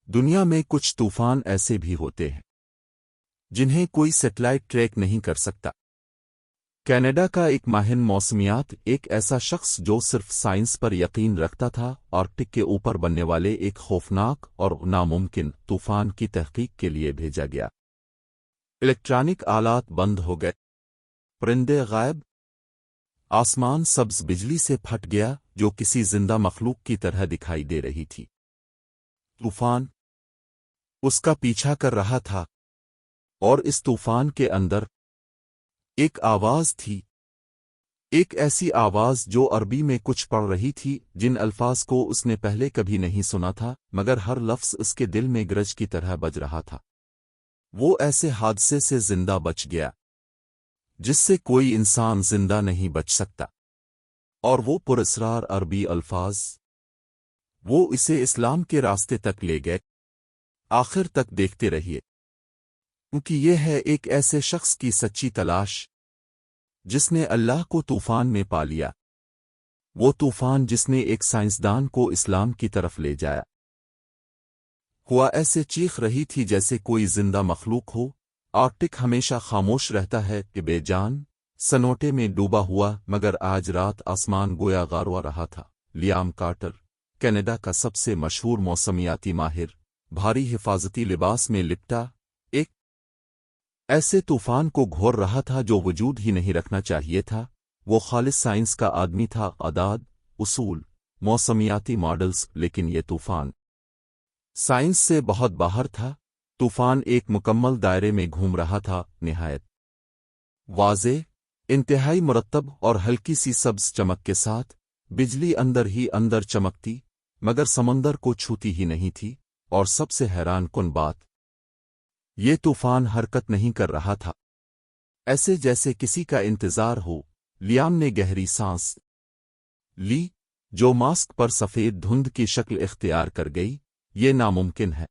دنیا میں کچھ طوفان ایسے بھی ہوتے ہیں جنہیں کوئی سیٹلائٹ ٹریک نہیں کر سکتا۔ کینیڈا کا ایک ماہر موسمیات، ایک ایسا شخص جو صرف سائنس پر یقین رکھتا تھا، آرکٹک کے اوپر بننے والے ایک خوفناک اور ناممکن طوفان کی تحقیق کے لیے بھیجا گیا۔ الیکٹرانک آلات بند ہو گئے، پرندے غائب، آسمان سبز بجلی سے پھٹ گیا جو کسی زندہ مخلوق کی طرح دکھائی دے رہی تھی۔ طوفان اس کا پیچھا کر رہا تھا، اور اس طوفان کے اندر ایک آواز تھی، ایک ایسی آواز جو عربی میں کچھ پڑھ رہی تھی جن الفاظ کو اس نے پہلے کبھی نہیں سنا تھا، مگر ہر لفظ اس کے دل میں گرج کی طرح بج رہا تھا۔ وہ ایسے حادثے سے زندہ بچ گیا جس سے کوئی انسان زندہ نہیں بچ سکتا، اور وہ پراسرار عربی الفاظ، وہ اسے اسلام کے راستے تک لے گئے۔ آخر تک دیکھتے رہیے، کیونکہ یہ ہے ایک ایسے شخص کی سچی تلاش جس نے اللہ کو طوفان میں پا لیا، وہ طوفان جس نے ایک سائنسدان کو اسلام کی طرف لے جایا۔ ہوا ایسے چیخ رہی تھی جیسے کوئی زندہ مخلوق ہو۔ آرکٹک ہمیشہ خاموش رہتا ہے کہ بے جان سنوٹے میں ڈوبا ہوا، مگر آج رات آسمان گویا غاروا رہا تھا۔ لیام کارٹر، کینیڈا کا سب سے مشہور موسمیاتی ماہر، بھاری حفاظتی لباس میں لپٹا ایک ایسے طوفان کو گھور رہا تھا جو وجود ہی نہیں رکھنا چاہیے تھا۔ وہ خالص سائنس کا آدمی تھا، اعداد، اصول، موسمیاتی ماڈلز، لیکن یہ طوفان سائنس سے بہت باہر تھا۔ طوفان ایک مکمل دائرے میں گھوم رہا تھا، نہایت واضح، انتہائی مرتب اور ہلکی سی سبز چمک کے ساتھ۔ بجلی اندر ہی اندر چمکتی، مگر سمندر کو چھوتی ہی نہیں تھی، اور سب سے حیران کن بات، یہ طوفان حرکت نہیں کر رہا تھا، ایسے جیسے کسی کا انتظار ہو۔ لیام نے گہری سانس لی، جو ماسک پر سفید دھند کی شکل اختیار کر گئی۔ یہ ناممکن ہے۔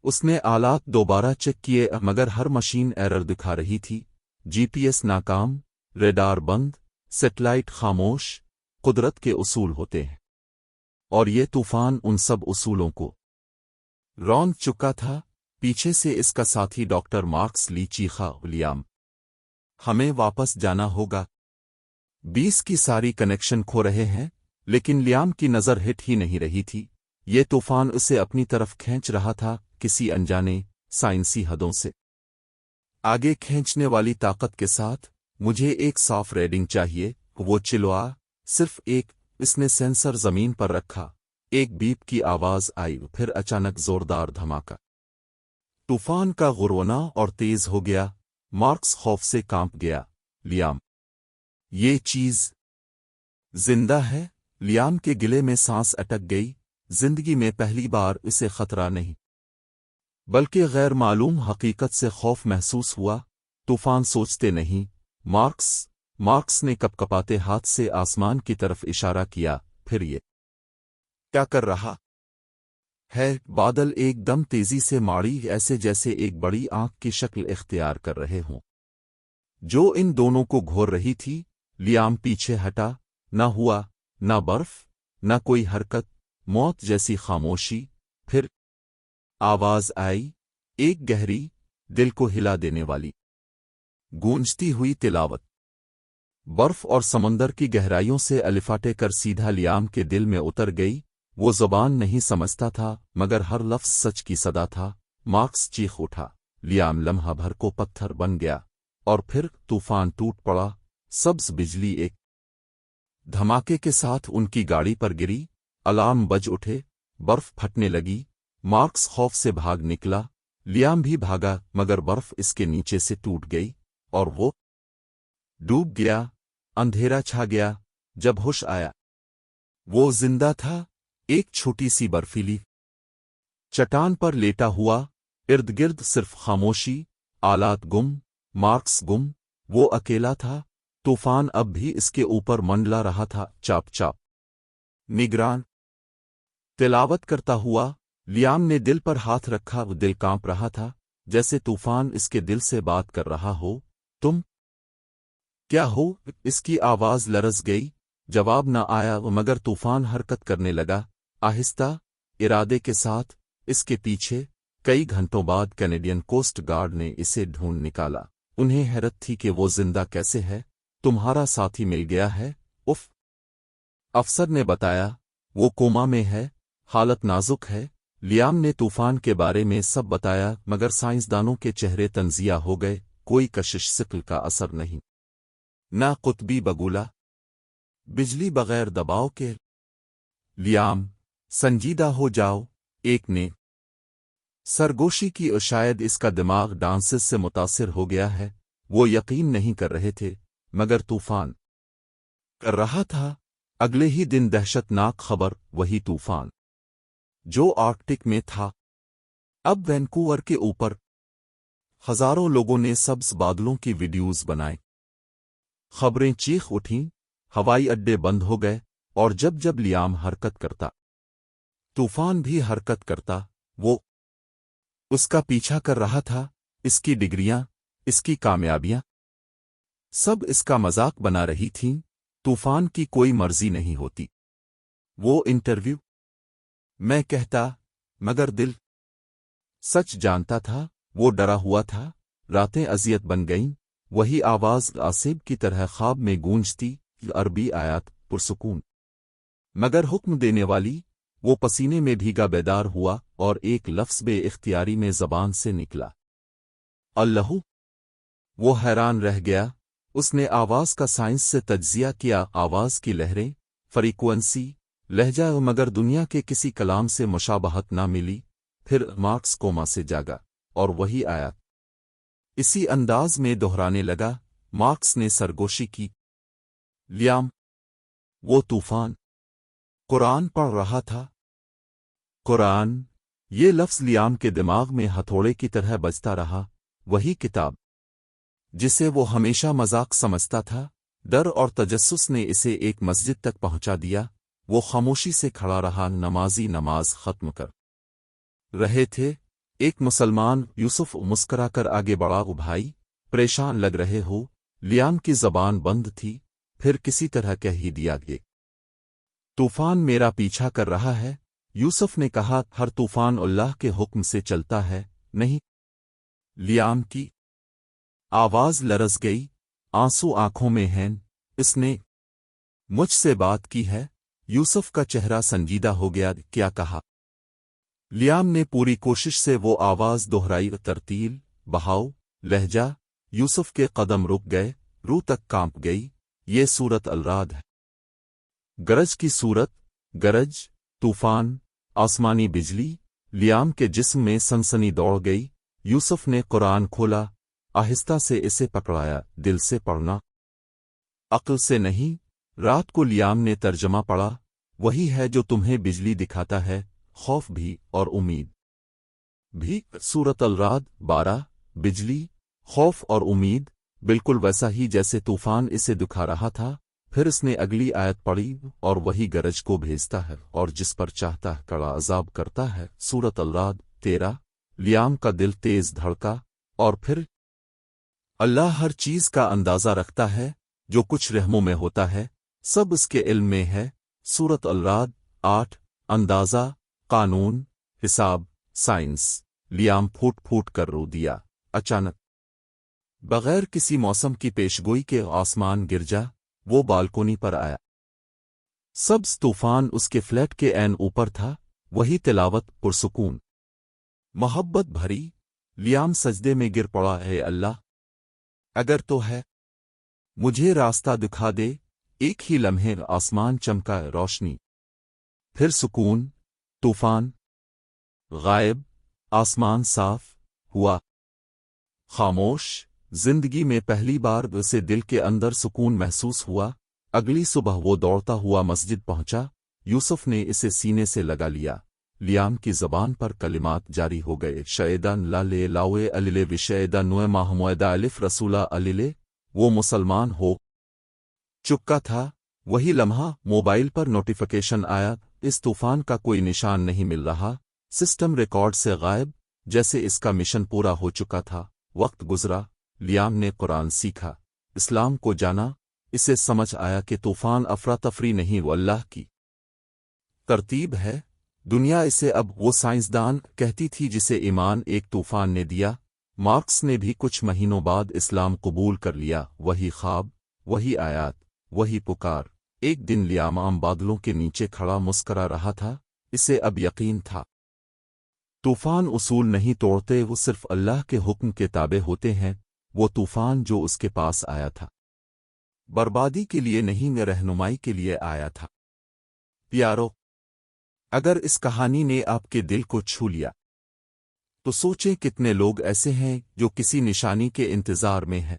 اس نے آلات دوبارہ چیک کیے، مگر ہر مشین ایرر دکھا رہی تھی۔ جی پی ایس ناکام، ریڈار بند، سیٹلائٹ خاموش۔ قدرت کے اصول ہوتے ہیں، اور یہ طوفان ان سب اصولوں کو روند چکا تھا۔ پیچھے سے اس کا ساتھی ڈاکٹر مارکس لی چیخا، لیام، ہمیں واپس جانا ہوگا، 20 کی ساری کنیکشن کھو رہے ہیں۔ لیکن لیام کی نظر ہٹ ہی نہیں رہی تھی۔ یہ طوفان اسے اپنی طرف کھینچ رہا تھا، کسی انجانے سائنسی حدوں سے آگے کھینچنے والی طاقت کے ساتھ۔ مجھے ایک صاف ریڈنگ چاہیے، وہ چلوا، صرف ایک۔ اس نے سینسر زمین پر رکھا، ایک بیپ کی آواز آئی، پھر اچانک زوردار دھماکہ۔ طوفان کا غرونا اور تیز ہو گیا۔ مارکس خوف سے کانپ گیا۔ لیام، یہ چیز زندہ ہے؟ لیام کے گلے میں سانس اٹک گئی۔ زندگی میں پہلی بار اسے خطرہ نہیں، بلکہ غیر معلوم حقیقت سے خوف محسوس ہوا۔ طوفان سوچتے نہیں، مارکس نے کپکپاتے ہاتھ سے آسمان کی طرف اشارہ کیا۔ پھر یہ کیا کر رہا ہے؟ بادل ایک دم تیزی سے ماڑی، ایسے جیسے ایک بڑی آنکھ کی شکل اختیار کر رہے ہوں جو ان دونوں کو گھور رہی تھی۔ لیام پیچھے ہٹا، نہ ہوا نہ برف، نہ کوئی حرکت، موت جیسی خاموشی۔ پھر آواز آئی، ایک گہری، دل کو ہلا دینے والی، گونجتی ہوئی تلاوت، برف اور سمندر کی گہرائیوں سے الفاٹے کر سیدھا لیام کے دل میں اتر گئی۔ وہ زبان نہیں سمجھتا تھا، مگر ہر لفظ سچ کی صدا تھا۔ مارکس چیخ اٹھا۔ لیام لمحہ بھر کو پتھر بن گیا، اور پھر طوفان ٹوٹ پڑا۔ سبز بجلی ایک دھماکے کے ساتھ ان کی گاڑی پر گری، الارم بج اٹھے، برف پھٹنے لگی۔ مارکس خوف سے بھاگ نکلا، لیام بھی بھاگا، مگر برف اس کے نیچے سے ٹوٹ گئی، اور وہ ڈوب گیا۔ اندھیرا چھا گیا۔ جب ہوش آیا، وہ زندہ تھا، ایک چھوٹی سی برفیلی چٹان پر لیٹا ہوا، ارد گرد صرف خاموشی، آلات گم، مارکس گم، وہ اکیلا تھا۔ طوفان اب بھی اس کے اوپر منڈلا رہا تھا، چاپ چاپ نگران، تلاوت کرتا ہوا۔ لیام نے دل پر ہاتھ رکھا، وہ دل کانپ رہا تھا، جیسے طوفان اس کے دل سے بات کر رہا ہو۔ تم کیا ہو؟ اس کی آواز لرز گئی، جواب نہ آیا، مگر طوفان حرکت کرنے لگا، آہستہ، ارادے کے ساتھ۔ اس کے پیچھے کئی گھنٹوں بعد کینیڈین کوسٹ گارڈ نے اسے ڈھونڈ نکالا۔ انہیں حیرت تھی کہ وہ زندہ کیسے ہے۔ تمہارا ساتھی مل گیا ہے؟ اف، افسر نے بتایا، وہ کوما میں ہے، حالت نازک ہے۔ لیام نے طوفان کے بارے میں سب بتایا، مگر سائنسدانوں کے چہرے تنزیہ ہو گئے۔ کوئی کشش شکل کا اثر نہیں، نہ قطبی بگولا، بجلی بغیر دباؤ کے۔ لیام، سنجیدہ ہو جاؤ، ایک نے سرگوشی کی، اور شاید اس کا دماغ ڈانسز سے متاثر ہو گیا ہے۔ وہ یقین نہیں کر رہے تھے، مگر طوفان کر رہا تھا۔ اگلے ہی دن دہشت ناک خبر، وہی طوفان جو آرکٹک میں تھا، اب وینکوور کے اوپر۔ ہزاروں لوگوں نے سبز بادلوں کی ویڈیوز بنائے، خبریں چیخ اٹھیں، ہوائی اڈے بند ہو گئے، اور جب جب لیام حرکت کرتا، طوفان بھی حرکت کرتا۔ وہ اس کا پیچھا کر رہا تھا، اس کی ڈگریاں، اس کی کامیابیاں، سب اس کا مذاق بنا رہی تھیں۔ طوفان کی کوئی مرضی نہیں ہوتی۔ وہ انٹرویو میں کہتا، مگر دل سچ جانتا تھا۔ وہ ڈرا ہوا تھا، راتیں اذیت بن گئیں۔ وہی آواز آصب کی طرح خواب میں گونجتی، عربی آیات، پرسکون مگر حکم دینے والی۔ وہ پسینے میں بھیگا بیدار ہوا، اور ایک لفظ بے اختیاری میں زبان سے نکلا، اللہ۔ وہ حیران رہ گیا۔ اس نے آواز کا سائنس سے تجزیہ کیا، آواز کی لہریں، فریکوئنسی، لہجہ، مگر دنیا کے کسی کلام سے مشابہت نہ ملی۔ پھر مارکس کوما سے جاگا، اور وہی آیات اسی انداز میں دہرانے لگا۔ مارکس نے سرگوشی کی، لیام، وہ طوفان قرآن پڑھ رہا تھا۔ قرآن، یہ لفظ لیام کے دماغ میں ہتھوڑے کی طرح بجتا رہا۔ وہی کتاب جسے وہ ہمیشہ مذاق سمجھتا تھا۔ ڈر اور تجسس نے اسے ایک مسجد تک پہنچا دیا۔ وہ خاموشی سے کھڑا رہا، نمازی نماز ختم کر رہے تھے۔ ایک مسلمان یوسف مسکرا کر آگے بڑھا، بھائی، پریشان لگ رہے ہو؟ لیام کی زبان بند تھی، پھر کسی طرح کہہ ہی دیا، یہ طوفان میرا پیچھا کر رہا ہے۔ یوسف نے کہا، ہر طوفان اللہ کے حکم سے چلتا ہے، نہیں؟ لیام کی آواز لرز گئی، آنسو آنکھوں میں ہیں۔ اس نے مجھ سے بات کی ہے؟ یوسف کا چہرہ سنجیدہ ہو گیا۔ کیا کہا؟ لیام نے پوری کوشش سے وہ آواز دہرائی، ترتیل، بہاؤ، لہجہ۔ یوسف کے قدم رک گئے، روح تک کانپ گئی۔ یہ سورت الرعد ہے، گرج کی صورت، گرج، طوفان، آسمانی بجلی۔ لیام کے جسم میں سنسنی دوڑ گئی۔ یوسف نے قرآن کھولا، آہستہ سے اسے پکڑایا، دل سے پڑھنا، عقل سے نہیں۔ رات کو لیام نے ترجمہ پڑھا، وہی ہے جو تمہیں بجلی دکھاتا ہے، خوف بھی اور امید بھی۔ سورت الرعد 12، بجلی، خوف اور امید، بالکل ویسا ہی جیسے طوفان اسے دکھا رہا تھا۔ پھر اس نے اگلی آیت پڑھی، اور وہی گرج کو بھیجتا ہے، اور جس پر چاہتا ہے کڑا عذاب کرتا ہے۔ سورت الرعد 13۔ لیام کا دل تیز دھڑکا، اور پھر اللہ ہر چیز کا اندازہ رکھتا ہے، جو کچھ رحموں میں ہوتا ہے سب اس کے علم میں ہے۔ سورت الرعد 8۔ اندازہ، قانون، حساب، سائنس۔ لیام پھوٹ پھوٹ کر رو دیا۔ اچانک، بغیر کسی موسم کی پیشگوئی کے، آسمان گرجا۔ وہ بالکونی پر آیا۔ سبز طوفان اس کے فلیٹ کے عین اوپر تھا۔ وہی تلاوت، پرسکون، محبت بھری۔ لیام سجدے میں گر پڑا، اے اللہ، اگر تو ہے، مجھے راستہ دکھا دے۔ ایک ہی لمحے آسمان چمکا، روشنی، پھر سکون، طوفان غائب، آسمان صاف ہوا، خاموش۔ زندگی میں پہلی بار اسے دل کے اندر سکون محسوس ہوا۔ اگلی صبح وہ دوڑتا ہوا مسجد پہنچا۔ یوسف نے اسے سینے سے لگا لیا۔ لیام کی زبان پر کلمات جاری ہو گئے، شیدان لا لے لاوے علیلے وشیدہ نوے محمودہ الف رسولہ علیلے۔ وہ مسلمان ہو چکا تھا۔ وہی لمحہ موبائل پر نوٹیفیکیشن آیا، اس طوفان کا کوئی نشان نہیں مل رہا، سسٹم ریکارڈ سے غائب، جیسے اس کا مشن پورا ہو چکا تھا۔ وقت گزرا، لیام نے قرآن سیکھا، اسلام کو جانا۔ اسے سمجھ آیا کہ طوفان افراتفری نہیں، وہ اللہ کی ترتیب ہے۔ دنیا اسے اب وہ سائنسدان کہتی تھی جسے ایمان ایک طوفان نے دیا۔ مارکس نے بھی کچھ مہینوں بعد اسلام قبول کر لیا۔ وہی خواب، وہی آیات، وہی پکار۔ ایک دن لیامام بادلوں کے نیچے کھڑا مسکرا رہا تھا، اسے اب یقین تھا۔ طوفان اصول نہیں توڑتے، وہ صرف اللہ کے حکم کے تابع ہوتے ہیں۔ وہ طوفان جو اس کے پاس آیا تھا، بربادی کے لیے نہیں، رہنمائی کے لیے آیا تھا۔ پیارو، اگر اس کہانی نے آپ کے دل کو چھو لیا تو سوچیں کتنے لوگ ایسے ہیں جو کسی نشانی کے انتظار میں ہیں،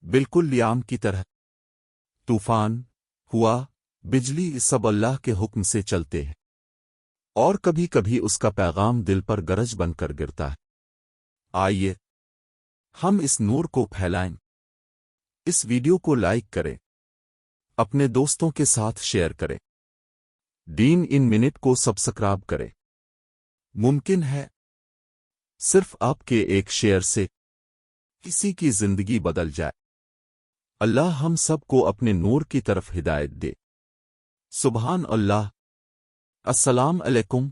بالکل لیام کی طرح۔ طوفان، ہوا، بجلی، سب اللہ کے حکم سے چلتے ہیں، اور کبھی کبھی اس کا پیغام دل پر گرج بن کر گرتا ہے۔ آئیے ہم اس نور کو پھیلائیں۔ اس ویڈیو کو لائک کریں، اپنے دوستوں کے ساتھ شیئر کریں، دین ان منٹ کو سبسکرائب کریں۔ ممکن ہے صرف آپ کے ایک شیئر سے کسی کی زندگی بدل جائے۔ اللہ ہم سب کو اپنے نور کی طرف ہدایت دے۔ سبحان اللہ۔ السلام علیکم۔